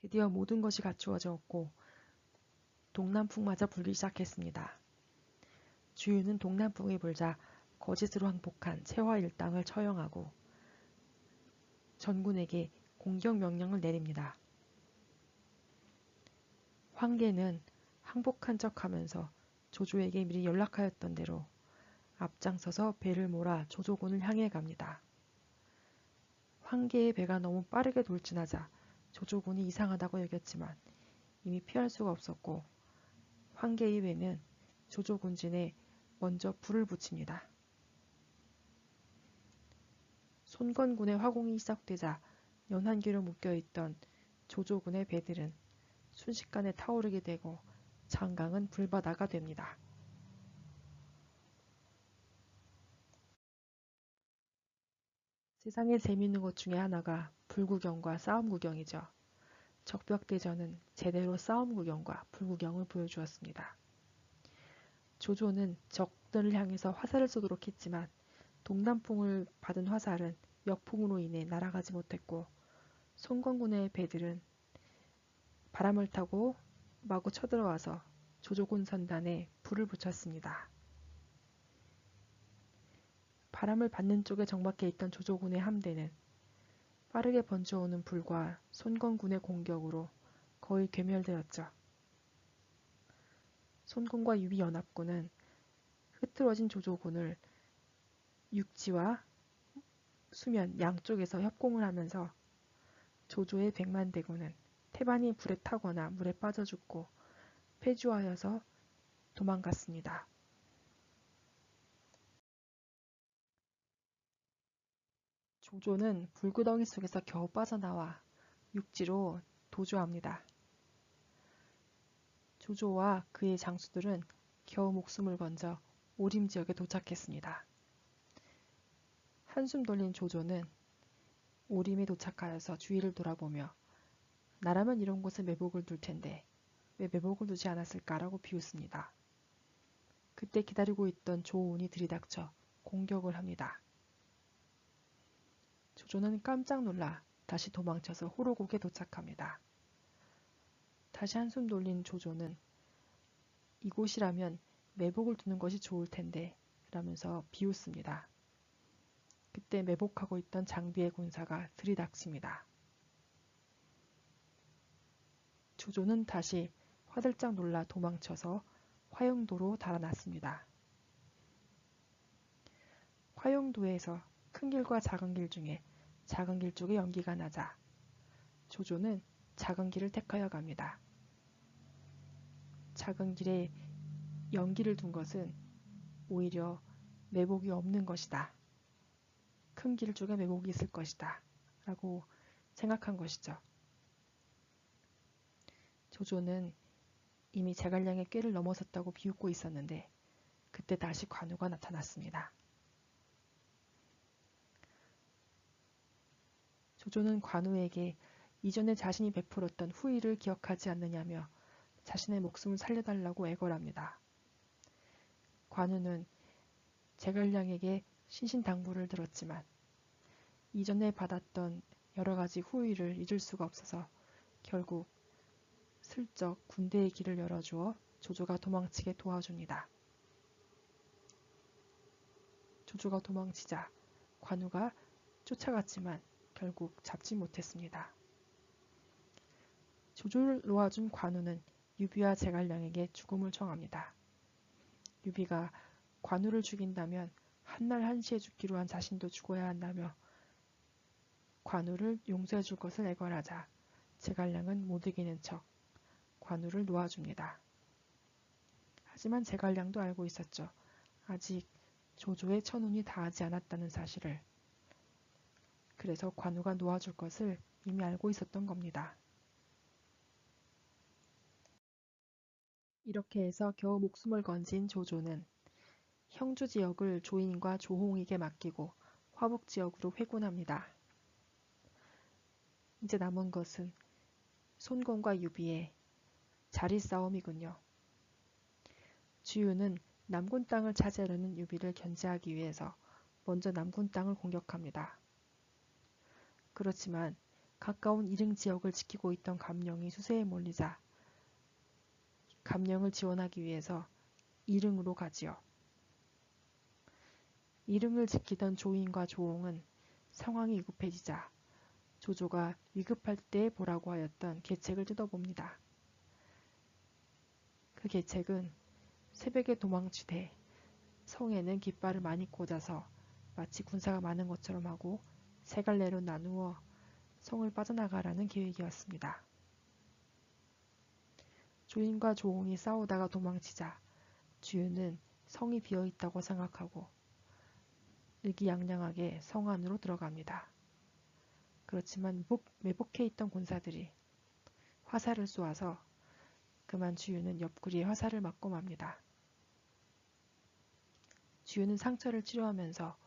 드디어 모든 것이 갖추어졌고 동남풍마저 불기 시작했습니다. 주유는 동남풍이 불자 거짓으로 항복한 채화 일당을 처형하고 전군에게 공격 명령을 내립니다. 황계는 항복한 척하면서 조조에게 미리 연락하였던 대로 앞장서서 배를 몰아 조조군을 향해 갑니다. 황계의 배가 너무 빠르게 돌진하자 조조군이 이상하다고 여겼지만 이미 피할 수가 없었고 황계의 배는 조조군진에 먼저 불을 붙입니다. 손건군의 화공이 시작되자 연한기로 묶여있던 조조군의 배들은 순식간에 타오르게 되고 장강은 불바다가 됩니다. 세상에 재미있는 것 중에 하나가 불구경과 싸움 구경이죠. 적벽대전은 제대로 싸움 구경과 불구경을 보여주었습니다. 조조는 적들을 향해서 화살을 쏘도록 했지만 동남풍을 받은 화살은 역풍으로 인해 날아가지 못했고 손건군의 배들은 바람을 타고 마구 쳐들어와서 조조군 선단에 불을 붙였습니다. 바람을 받는 쪽에 정박해 있던 조조군의 함대는 빠르게 번져오는 불과 손건군의 공격으로 거의 괴멸되었죠. 손군과 유비연합군은 흐트러진 조조군을 육지와 수면 양쪽에서 협공을 하면서 조조의 백만대군은 태반이 불에 타거나 물에 빠져 죽고 패주하여서 도망갔습니다. 조조는 불구덩이 속에서 겨우 빠져나와 육지로 도주합니다. 조조와 그의 장수들은 겨우 목숨을 건져 오림 지역에 도착했습니다. 한숨 돌린 조조는 오림에 도착하여서 주위를 돌아보며 나라면 이런 곳에 매복을 둘 텐데 왜 매복을 두지 않았을까라고 비웃습니다. 그때 기다리고 있던 조운이 들이닥쳐 공격을 합니다. 조조는 깜짝 놀라 다시 도망쳐서 호로곡에 도착합니다. 다시 한숨 돌린 조조는 이곳이라면 매복을 두는 것이 좋을 텐데 라면서 비웃습니다. 그때 매복하고 있던 장비의 군사가 들이닥칩니다. 조조는 다시 화들짝 놀라 도망쳐서 화영도로 달아났습니다. 화영도에서 큰 길과 작은 길 중에 작은 길 쪽에 연기가 나자 조조는 작은 길을 택하여 갑니다. 작은 길에 연기를 둔 것은 오히려 매복이 없는 것이다. 큰 길 쪽에 매복이 있을 것이다. 라고 생각한 것이죠. 조조는 이미 제갈량의 꾀를 넘어섰다고 비웃고 있었는데 그때 다시 관우가 나타났습니다. 조조는 관우에게 이전에 자신이 베풀었던 후의를 기억하지 않느냐며 자신의 목숨을 살려달라고 애걸합니다. 관우는 제갈량에게 신신당부를 들었지만 이전에 받았던 여러 가지 후의를 잊을 수가 없어서 결국 슬쩍 군대의 길을 열어주어 조조가 도망치게 도와줍니다. 조조가 도망치자 관우가 쫓아갔지만 결국 잡지 못했습니다. 조조를 놓아준 관우는 유비와 제갈량에게 죽음을 청합니다. 유비가 관우를 죽인다면 한날 한시에 죽기로 한 자신도 죽어야 한다며 관우를 용서해 줄 것을 애걸하자 제갈량은 못 이기는 척 관우를 놓아줍니다. 하지만 제갈량도 알고 있었죠. 아직 조조의 천운이 다하지 않았다는 사실을. 그래서 관우가 놓아줄 것을 이미 알고 있었던 겁니다. 이렇게 해서 겨우 목숨을 건진 조조는 형주 지역을 조인과 조홍에게 맡기고 화북 지역으로 회군합니다. 이제 남은 것은 손권과 유비의 자리 싸움이군요. 주유는 남군 땅을 차지하려는 유비를 견제하기 위해서 먼저 남군 땅을 공격합니다. 그렇지만 가까운 이릉 지역을 지키고 있던 감령이 수세에 몰리자 감령을 지원하기 위해서 이릉으로 가지요. 이릉을 지키던 조인과 조홍은 상황이 위급해지자 조조가 위급할 때 보라고 하였던 계책을 뜯어봅니다. 그 계책은 새벽에 도망치되 성에는 깃발을 많이 꽂아서 마치 군사가 많은 것처럼 하고 세 갈래로 나누어 성을 빠져나가라는 계획이었습니다. 조인과 조홍이 싸우다가 도망치자 주유는 성이 비어있다고 생각하고 의기양양하게 성 안으로 들어갑니다. 그렇지만 매복해 있던 군사들이 화살을 쏘아서 그만 주유는 옆구리에 화살을 맞고 맙니다. 주유는 상처를 치료하면서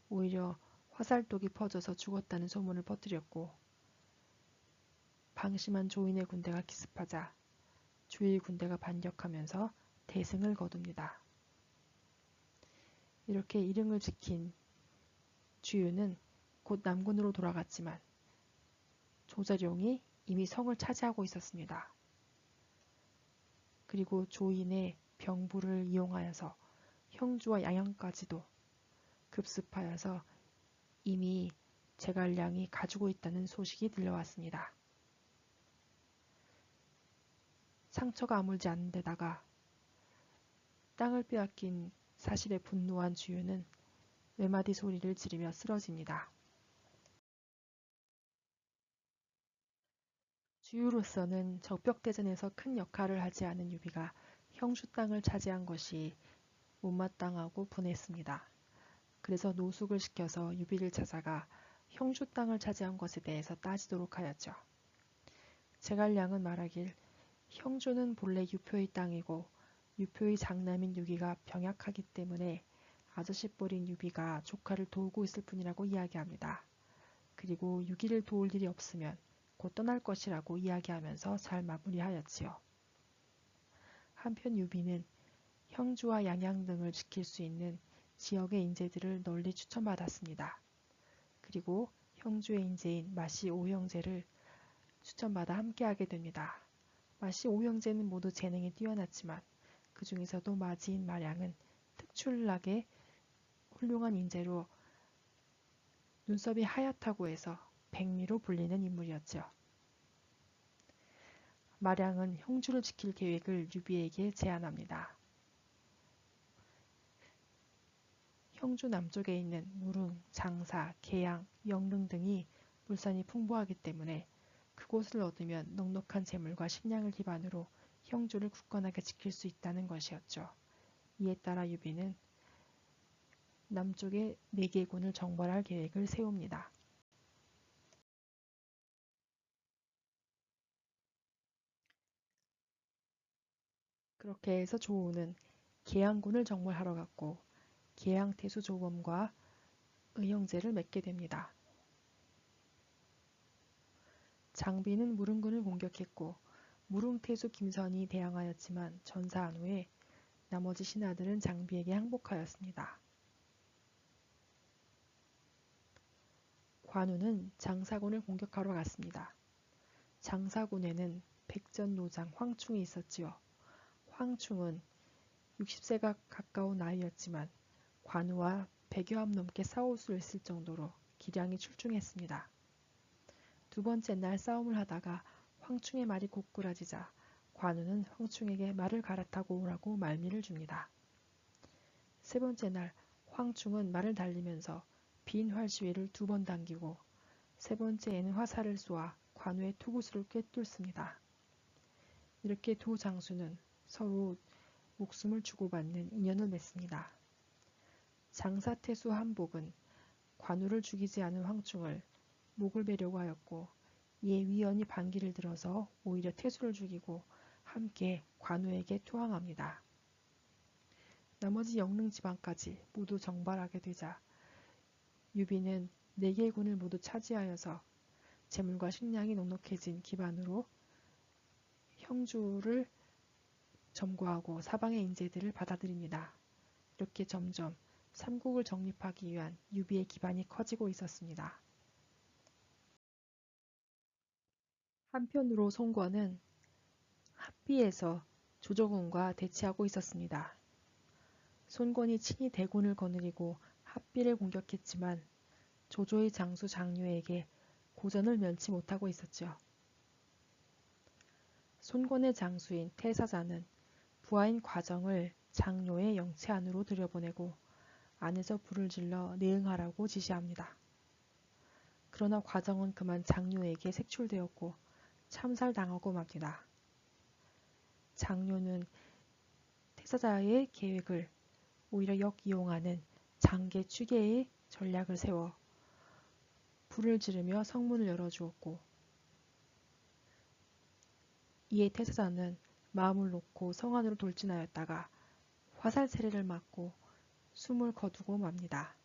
오히려 화살독이 퍼져서 죽었다는 소문을 퍼뜨렸고 방심한 조인의 군대가 기습하자 주유의 군대가 반격하면서 대승을 거둡니다. 이렇게 이릉을 지킨 주유는 곧 남군으로 돌아갔지만 조자룡이 이미 성을 차지하고 있었습니다. 그리고 조인의 병부를 이용하여서 형주와 양양까지도 급습하여서 이미 제갈량이 가지고 있다는 소식이 들려왔습니다. 상처가 아물지 않는 데다가 땅을 빼앗긴 사실에 분노한 주유는 외마디 소리를 지르며 쓰러집니다. 주유로서는 적벽대전에서 큰 역할을 하지 않은 유비가 형주 땅을 차지한 것이 못마땅하고 분했습니다. 그래서 노숙을 시켜서 유비를 찾아가 형주 땅을 차지한 것에 대해서 따지도록 하였죠. 제갈량은 말하길 형주는 본래 유표의 땅이고 유표의 장남인 유기가 병약하기 때문에 아저씨 뻘인 유비가 조카를 도우고 있을 뿐이라고 이야기합니다. 그리고 유기를 도울 일이 없으면 곧 떠날 것이라고 이야기하면서 잘 마무리하였지요. 한편 유비는 형주와 양양 등을 지킬 수 있는 지역의 인재들을 널리 추천받았습니다. 그리고 형주의 인재인 마씨 오형제를 추천받아 함께하게 됩니다. 마씨 오형제는 모두 재능이 뛰어났지만 그 중에서도 마지인 마량은 특출나게 훌륭한 인재로 눈썹이 하얗다고 해서 백미로 불리는 인물이었죠. 마량은 형주를 지킬 계획을 유비에게 제안합니다. 형주 남쪽에 있는 무릉, 장사, 계양, 영릉 등이 물산이 풍부하기 때문에 그곳을 얻으면 넉넉한 재물과 식량을 기반으로 형주를 굳건하게 지킬 수 있다는 것이었죠. 이에 따라 유비는 남쪽의 4개군을 정벌할 계획을 세웁니다. 그렇게 해서 조우는 계양군을 정벌하러 갔고 계양태수 조범과 의형제를 맺게 됩니다. 장비는 무릉군을 공격했고 무릉태수 김선이 대항하였지만 전사한 후에 나머지 신하들은 장비에게 항복하였습니다. 관우는 장사군을 공격하러 갔습니다. 장사군에는 백전노장 황충이 있었지요. 황충은 60세가 가까운 나이였지만 관우와 100여 암 넘게 싸울 수 있을 정도로 기량이 출중했습니다. 두 번째 날 싸움을 하다가 황충의 말이 고꾸라지자 관우는 황충에게 말을 갈아타고 오라고 말미를 줍니다. 세 번째 날 황충은 말을 달리면서 빈 활시위를 2번 당기고 세 번째에는 화살을 쏘아 관우의 투구수를 꿰뚫습니다. 이렇게 두 장수는 서로 목숨을 주고받는 인연을 맺습니다. 장사태수 한복은 관우를 죽이지 않은 황충을 목을 베려고 하였고 이에 위연이 반기를 들어서 오히려 태수를 죽이고 함께 관우에게 투항합니다. 나머지 영릉 지방까지 모두 정발하게 되자 유비는 4개 군을 모두 차지하여서 재물과 식량이 넉넉해진 기반으로 형주를 점거하고 사방의 인재들을 받아들입니다. 이렇게 점점 삼국을 정립하기 위한 유비의 기반이 커지고 있었습니다. 한편으로 송권은 합비에서 조조군과 대치하고 있었습니다. 손권이 친히 대군을 거느리고 합비를 공격했지만 조조의 장수 장료에게 고전을 면치 못하고 있었죠. 손권의 장수인 태사자는 부하인 과정을 장료의 영체 안으로 들여보내고 안에서 불을 질러 내응하라고 지시합니다. 그러나 과정은 그만 장료에게 색출되었고 참살당하고 맙니다. 장료는 태사자의 계획을 오히려 역이용하는 장계 추계의 전략을 세워 불을 지르며 성문을 열어주었고 이에 태사자는 마음을 놓고 성 안으로 돌진하였다가 화살 세례를 맞고 숨을 거두고 맙니다.